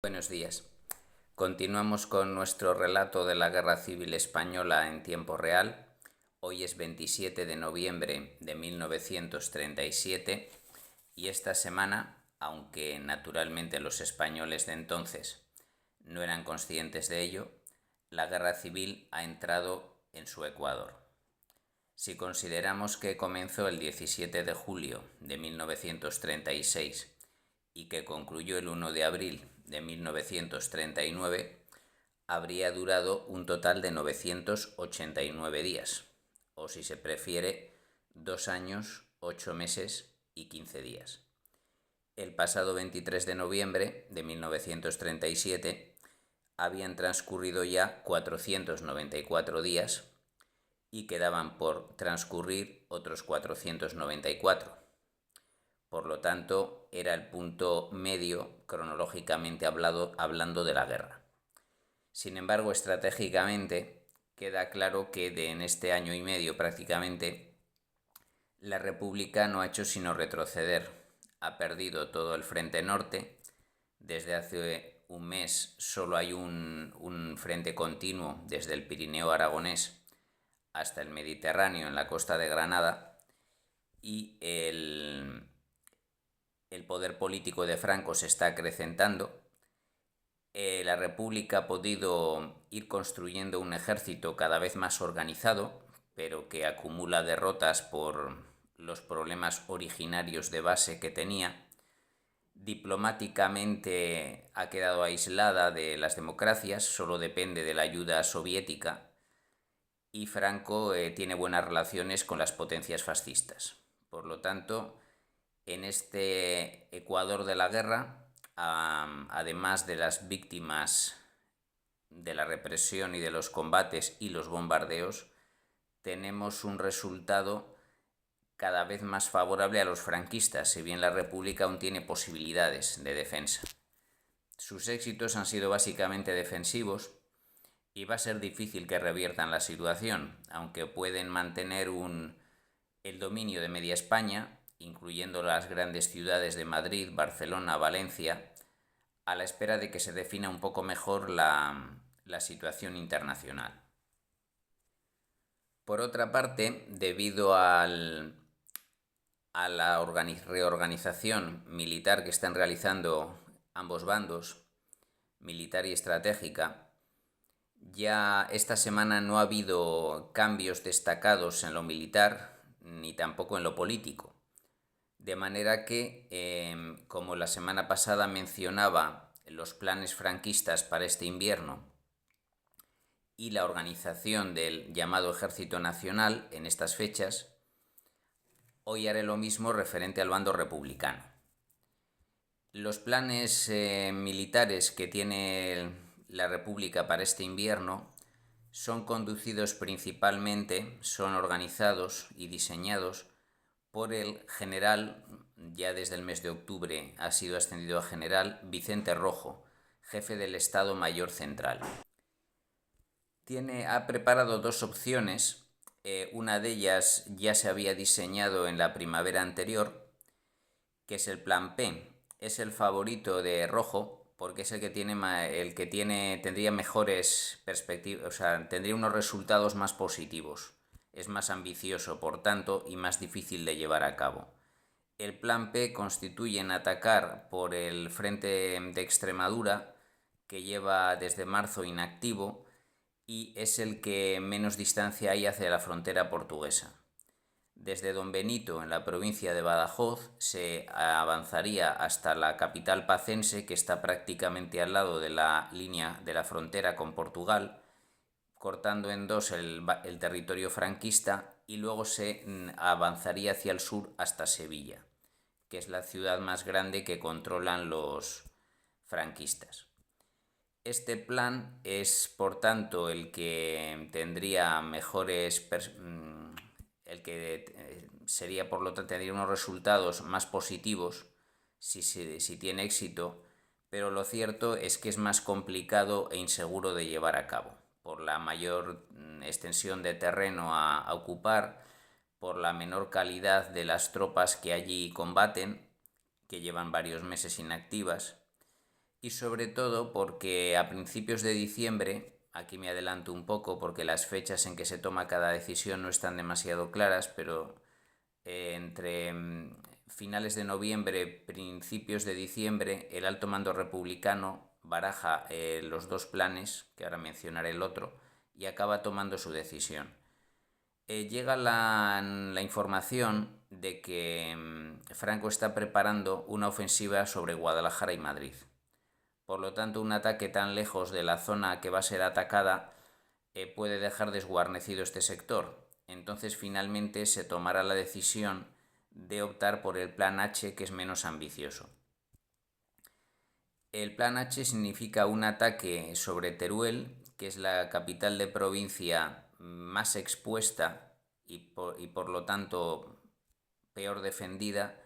Buenos días. Continuamos con nuestro relato de la Guerra Civil Española en tiempo real. Hoy es 27 de noviembre de 1937 y esta semana, aunque naturalmente los españoles de entonces no eran conscientes de ello, la Guerra Civil ha entrado en su ecuador. Si consideramos que comenzó el 17 de julio de 1936 y que concluyó el 1 de abril de 1939, habría durado un total de 989 días, o si se prefiere, 2 años, 8 meses y 15 días. El pasado 23 de noviembre de 1937 habían transcurrido ya 494 días y quedaban por transcurrir otros 494. Por lo tanto, era el punto medio, cronológicamente hablando de la guerra. Sin embargo, estratégicamente, queda claro que en este año y medio prácticamente, la República no ha hecho sino retroceder. Ha perdido todo el frente norte. Desde hace un mes solo hay un frente continuo desde el Pirineo aragonés hasta el Mediterráneo en la costa de Granada, y el poder político de Franco se está acrecentando. La República ha podido ir construyendo un ejército cada vez más organizado, pero que acumula derrotas por los problemas originarios de base que tenía. Diplomáticamente ha quedado aislada de las democracias, solo depende de la ayuda soviética, y Franco tiene buenas relaciones con las potencias fascistas. Por lo tanto, en este Ecuador de la guerra, además de las víctimas de la represión y de los combates y los bombardeos, tenemos un resultado cada vez más favorable a los franquistas, si bien la República aún tiene posibilidades de defensa. Sus éxitos han sido básicamente defensivos y va a ser difícil que reviertan la situación, aunque pueden mantener el dominio de media España, incluyendo las grandes ciudades de Madrid, Barcelona, Valencia, a la espera de que se defina un poco mejor la situación internacional. Por otra parte, debido a la reorganización militar que están realizando ambos bandos, militar y estratégica, ya esta semana no ha habido cambios destacados en lo militar ni tampoco en lo político. De manera que, como la semana pasada mencionaba los planes franquistas para este invierno y la organización del llamado Ejército Nacional en estas fechas, hoy haré lo mismo referente al bando republicano. Los planes militares que tiene la República para este invierno son conducidos principalmente, son organizados y diseñados por el general, ya desde el mes de octubre ha sido ascendido a general, Vicente Rojo, jefe del Estado Mayor Central. Ha preparado dos opciones, una de ellas ya se había diseñado en la primavera anterior, que es el plan P. Es el favorito de Rojo porque es el que tendría mejores perspectivas, o sea, tendría unos resultados más positivos. Es más ambicioso, por tanto, y más difícil de llevar a cabo. El plan P constituye en atacar por el frente de Extremadura, que lleva desde marzo inactivo, y es el que menos distancia hay hacia la frontera portuguesa. Desde Don Benito, en la provincia de Badajoz, se avanzaría hasta la capital pacense, que está prácticamente al lado de la línea de la frontera con Portugal, cortando en dos el territorio franquista, y luego se avanzaría hacia el sur hasta Sevilla, que es la ciudad más grande que controlan los franquistas. Este plan es, por tanto, el que tendría sería, por lo tanto, tendría unos resultados más positivos si tiene éxito, pero lo cierto es que es más complicado e inseguro de llevar a cabo, por la mayor extensión de terreno a ocupar, por la menor calidad de las tropas que allí combaten, que llevan varios meses inactivas, y sobre todo porque a principios de diciembre, aquí me adelanto un poco porque las fechas en que se toma cada decisión no están demasiado claras, pero entre finales de noviembre, principios de diciembre, el alto mando republicano baraja los dos planes, que ahora mencionaré el otro, y acaba tomando su decisión. Llega la información de que Franco está preparando una ofensiva sobre Guadalajara y Madrid. Por lo tanto, un ataque tan lejos de la zona que va a ser atacada puede dejar desguarnecido este sector. Entonces, finalmente se tomará la decisión de optar por el Plan H, que es menos ambicioso. El Plan H significa un ataque sobre Teruel, que es la capital de provincia más expuesta y por lo tanto peor defendida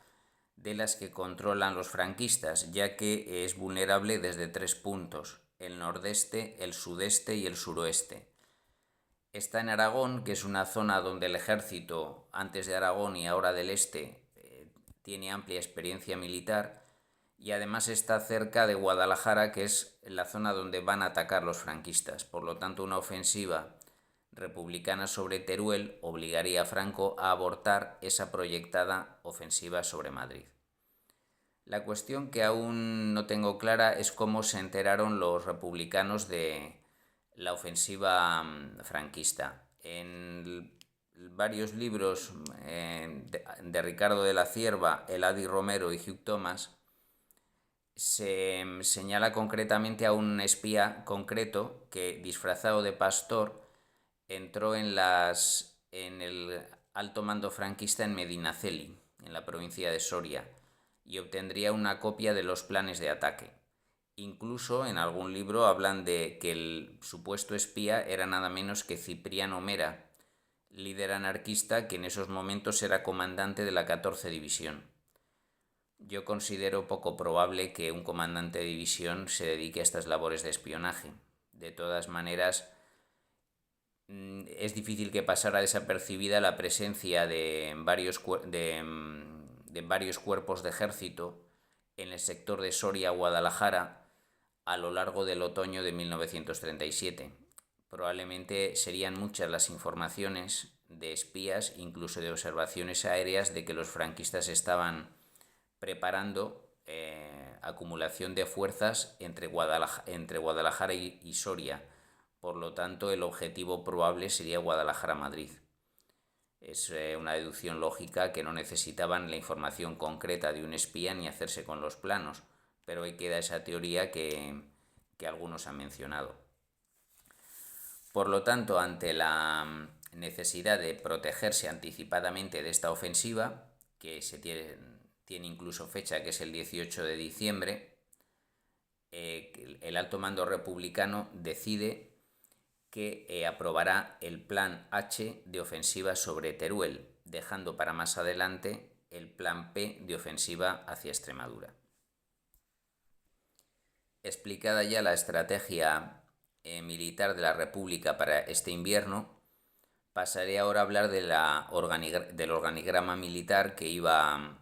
de las que controlan los franquistas, ya que es vulnerable desde 3 puntos: el nordeste, el sudeste y el suroeste. Está en Aragón, que es una zona donde el ejército, antes de Aragón y ahora del este, tiene amplia experiencia militar, y además está cerca de Guadalajara, que es la zona donde van a atacar los franquistas. Por lo tanto, una ofensiva republicana sobre Teruel obligaría a Franco a abortar esa proyectada ofensiva sobre Madrid. La cuestión que aún no tengo clara es cómo se enteraron los republicanos de la ofensiva franquista. En varios libros de Ricardo de la Cierva, Eladi Romero y Hugh Thomas se señala concretamente a un espía concreto que, disfrazado de pastor, entró en el alto mando franquista en Medinaceli, en la provincia de Soria, y obtendría una copia de los planes de ataque. Incluso en algún libro hablan de que el supuesto espía era nada menos que Cipriano Mera, líder anarquista que en esos momentos era comandante de la 14 División. Yo considero poco probable que un comandante de división se dedique a estas labores de espionaje. De todas maneras, es difícil que pasara desapercibida la presencia de varios cuerpos de ejército en el sector de Soria-Guadalajara a lo largo del otoño de 1937. Probablemente serían muchas las informaciones de espías, incluso de observaciones aéreas, de que los franquistas estaban preparando acumulación de fuerzas entre Guadalajara y Soria. Por lo tanto, el objetivo probable sería Guadalajara-Madrid. Es una deducción lógica que no necesitaban la información concreta de un espía ni hacerse con los planos, pero ahí queda esa teoría que algunos han mencionado. Por lo tanto, ante la necesidad de protegerse anticipadamente de esta ofensiva, que tiene incluso fecha, que es el 18 de diciembre, el alto mando republicano decide que aprobará el Plan H de ofensiva sobre Teruel, dejando para más adelante el Plan P de ofensiva hacia Extremadura. Explicada ya la estrategia militar de la República para este invierno, pasaré ahora a hablar del organigrama militar que iba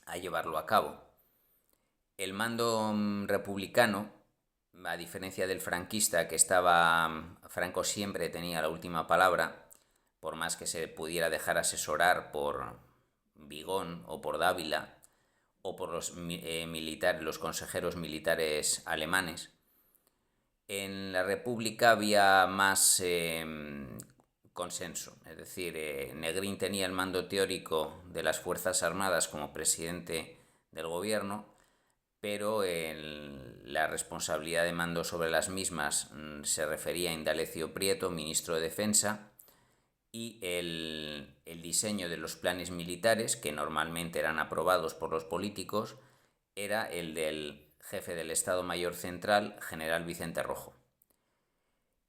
a llevarlo a cabo. El mando republicano, a diferencia del franquista, que Franco siempre tenía la última palabra, por más que se pudiera dejar asesorar por Vigón o por Dávila o por los consejeros militares alemanes. En la República había más consenso, es decir, Negrín tenía el mando teórico de las Fuerzas Armadas como presidente del gobierno, pero la responsabilidad de mando sobre las mismas se refería a Indalecio Prieto, ministro de Defensa, y el diseño de los planes militares, que normalmente eran aprobados por los políticos, era el del jefe del Estado Mayor Central, general Vicente Rojo.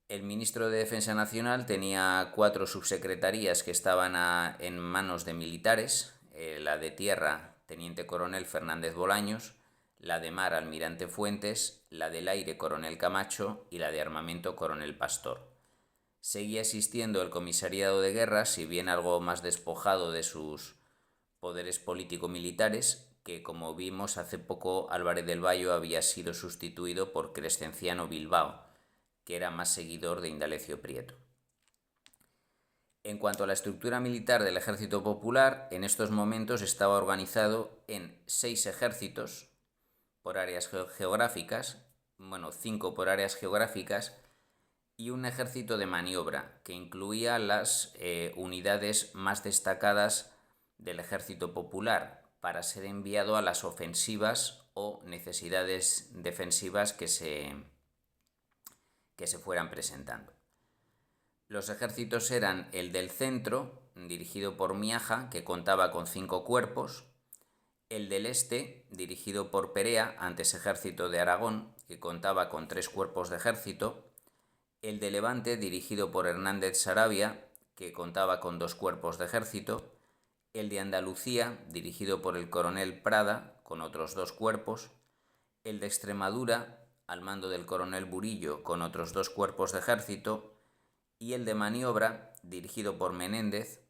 El ministro de Defensa Nacional tenía 4 subsecretarías que estaban en manos de militares: la de Tierra, teniente coronel Fernández Bolaños; la de Mar, almirante Fuentes; la del Aire, coronel Camacho; y la de Armamento, coronel Pastor. Seguía existiendo el comisariado de guerra, si bien algo más despojado de sus poderes político-militares, que, como vimos hace poco, Álvarez del Valle había sido sustituido por Crescenciano Bilbao, que era más seguidor de Indalecio Prieto. En cuanto a la estructura militar del Ejército Popular, en estos momentos estaba organizado en 6 ejércitos por áreas geográficas, 5 por áreas geográficas, y un ejército de maniobra que incluía las unidades más destacadas del Ejército Popular para ser enviado a las ofensivas o necesidades defensivas que se fueran presentando. Los ejércitos eran el del centro, dirigido por Miaja, que contaba con 5 cuerpos, el del este, dirigido por Perea, antes ejército de Aragón, que contaba con 3 cuerpos de ejército, el de Levante, dirigido por Hernández Saravia, que contaba con 2 cuerpos de ejército, el de Andalucía, dirigido por el coronel Prada, con otros 2 cuerpos, el de Extremadura, al mando del coronel Burillo, con otros 2 cuerpos de ejército, y el de maniobra, dirigido por Menéndez,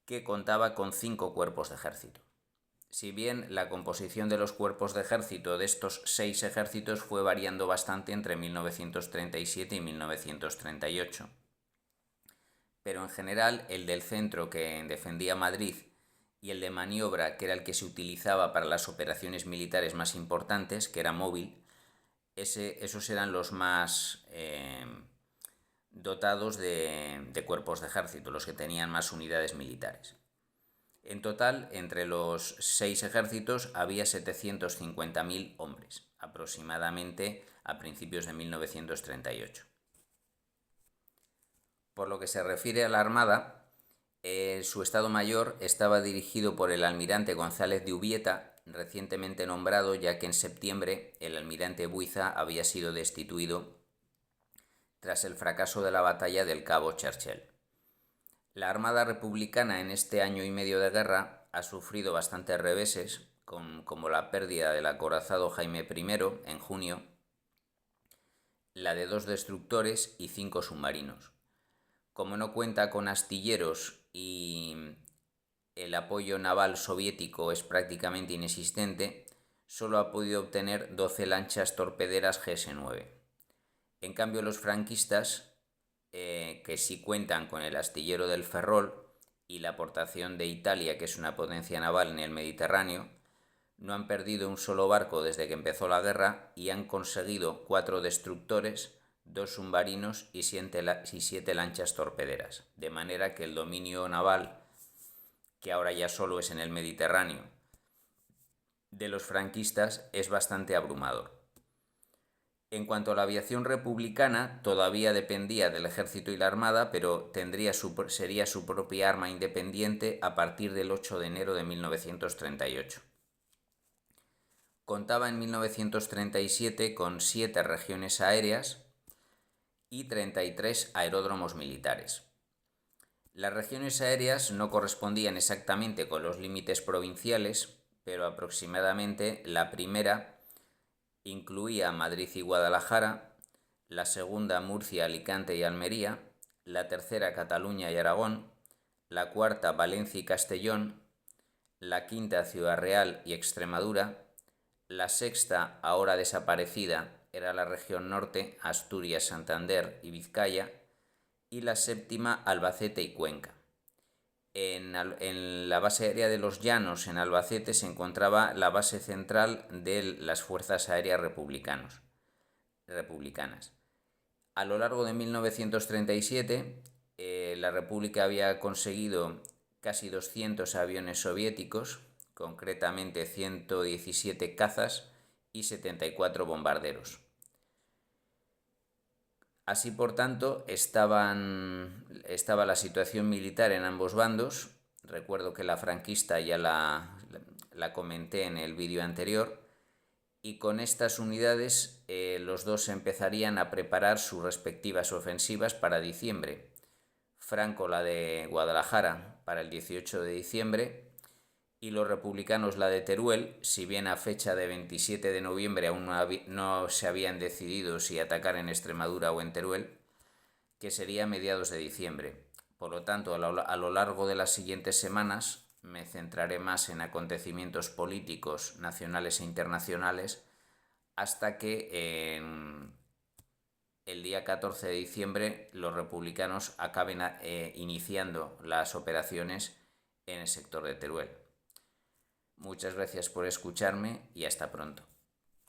que contaba con 5 cuerpos de ejército. Si bien la composición de los cuerpos de ejército de estos 6 ejércitos fue variando bastante entre 1937 y 1938. Pero en general el del centro, que defendía Madrid, y el de maniobra, que era el que se utilizaba para las operaciones militares más importantes, que era móvil, esos eran los más dotados de cuerpos de ejército, los que tenían más unidades militares. En total, entre los 6 ejércitos había 750.000 hombres, aproximadamente a principios de 1938. Por lo que se refiere a la Armada, su Estado Mayor estaba dirigido por el almirante González de Ubieta, recientemente nombrado, ya que en septiembre el almirante Buiza había sido destituido tras el fracaso de la batalla del Cabo Churchill. La Armada Republicana en este año y medio de guerra ha sufrido bastantes reveses, como la pérdida del acorazado Jaime I en junio, la de 2 destructores y 5 submarinos. Como no cuenta con astilleros y el apoyo naval soviético es prácticamente inexistente, solo ha podido obtener 12 lanchas torpederas GS-9. En cambio, los franquistas, que sí cuentan con el astillero del Ferrol y la aportación de Italia, que es una potencia naval en el Mediterráneo, no han perdido un solo barco desde que empezó la guerra y han conseguido 4 destructores, 2 submarinos y 7 lanchas torpederas, de manera que el dominio naval, que ahora ya solo es en el Mediterráneo, de los franquistas es bastante abrumador. En cuanto a la aviación republicana, todavía dependía del ejército y la armada, pero sería su propia arma independiente a partir del 8 de enero de 1938. Contaba en 1937 con 7 regiones aéreas y 33 aeródromos militares. Las regiones aéreas no correspondían exactamente con los límites provinciales, pero aproximadamente la primera incluía Madrid y Guadalajara, la segunda Murcia, Alicante y Almería, la tercera Cataluña y Aragón, la cuarta Valencia y Castellón, la quinta Ciudad Real y Extremadura, la sexta, ahora desaparecida, era la región norte, Asturias, Santander y Vizcaya, y la séptima Albacete y Cuenca. En la base aérea de Los Llanos, en Albacete, se encontraba la base central de las Fuerzas Aéreas Republicanas. A lo largo de 1937, la República había conseguido casi 200 aviones soviéticos, concretamente 117 cazas y 74 bombarderos. Así, por tanto, estaba la situación militar en ambos bandos. Recuerdo que la franquista ya la comenté en el vídeo anterior. Y con estas unidades los dos empezarían a preparar sus respectivas ofensivas para diciembre. Franco la de Guadalajara para el 18 de diciembre y los republicanos la de Teruel, si bien a fecha de 27 de noviembre aún no se habían decidido si atacar en Extremadura o en Teruel, que sería a mediados de diciembre. Por lo tanto, a lo largo de las siguientes semanas, me centraré más en acontecimientos políticos nacionales e internacionales hasta que el día 14 de diciembre los republicanos acaben iniciando las operaciones en el sector de Teruel. Muchas gracias por escucharme y hasta pronto.